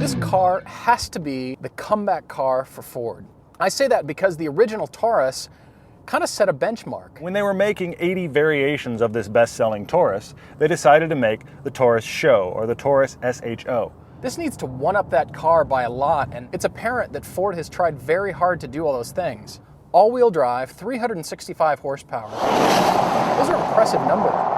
This car has to be the comeback car for Ford. I say that because the original Taurus kind of set a benchmark. When they were making 80 variations of this best-selling Taurus, they decided to make the Taurus SHO, or the Taurus SHO. This needs to one-up that car by a lot, and it's apparent that Ford has tried very hard to do all those things. All-wheel drive, 365 horsepower. Those are impressive numbers.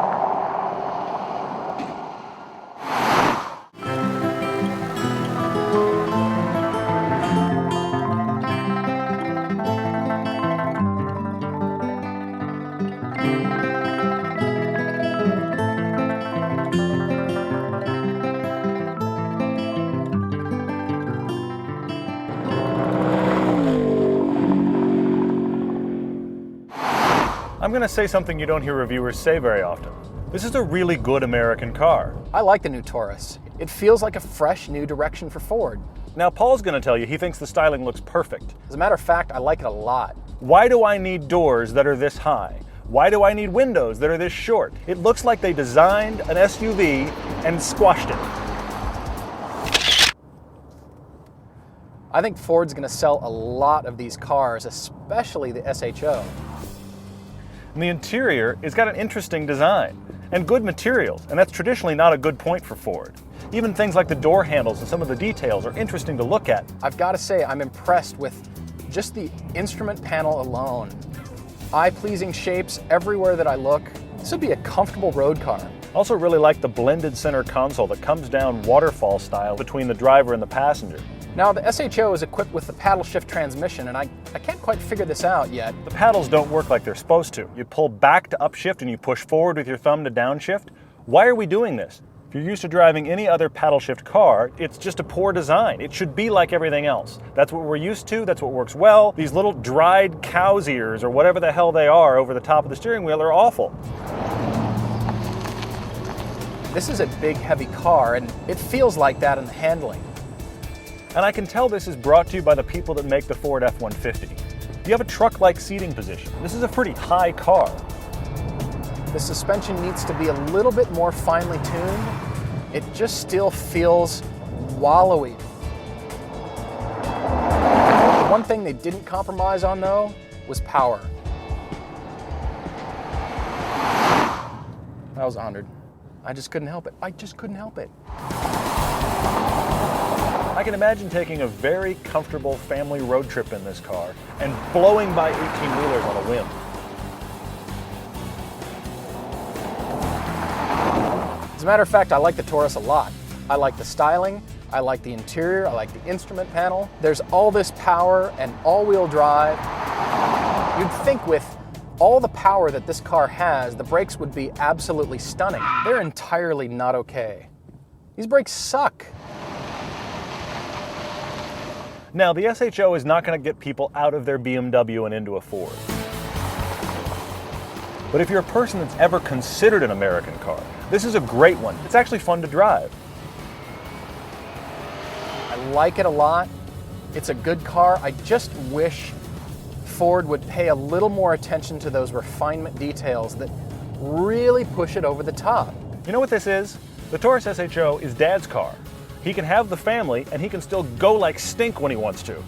I'm going to say something you don't hear reviewers say very often. This is a really good American car. I like the new Taurus. It feels like a fresh new direction for Ford. Now Paul's going to tell you he thinks the styling looks perfect. As a matter of fact, I like it a lot. Why do I need doors that are this high? Why do I need windows that are this short? It looks like they designed an SUV and squashed it. I think Ford's going to sell a lot of these cars, especially the SHO. And the interior has got an interesting design and good materials, and that's traditionally not a good point for Ford. Even things like the door handles and some of the details are interesting to look at. I've got to say, I'm impressed with just the instrument panel alone. Eye-pleasing shapes everywhere that I look. This would be a comfortable road car. Also really like the blended center console that comes down waterfall style between the driver and the passenger. Now, the SHO is equipped with the paddle shift transmission, and I can't quite figure this out yet. The paddles don't work like they're supposed to. You pull back to upshift and you push forward with your thumb to downshift. Why are we doing this? If you're used to driving any other paddle shift car, it's just a poor design. It should be like everything else. That's what we're used to, that's what works well. These little dried cow's ears, or whatever the hell they are, over the top of the steering wheel are awful. This is a big, heavy car, and it feels like that in the handling. And I can tell this is brought to you by the people that make the Ford F-150. You have a truck-like seating position. This is a pretty high car. The suspension needs to be a little bit more finely tuned. It just still feels wallowy. The one thing they didn't compromise on, though, was power. That was 100. I just couldn't help it. I just couldn't help it. I can imagine taking a very comfortable family road trip in this car and blowing by 18-wheelers on a whim. As a matter of fact, I like the Taurus a lot. I like the styling, I like the interior, I like the instrument panel. There's all this power and all-wheel drive. You'd think with all the power that this car has, the brakes would be absolutely stunning. They're entirely not okay. These brakes suck. Now, the SHO is not going to get people out of their BMW and into a Ford. But if you're a person that's ever considered an American car, this is a great one. It's actually fun to drive. I like it a lot. It's a good car. I just wish Ford would pay a little more attention to those refinement details that really push it over the top. You know what this is? The Taurus SHO is Dad's car. He can have the family, and he can still go like stink when he wants to.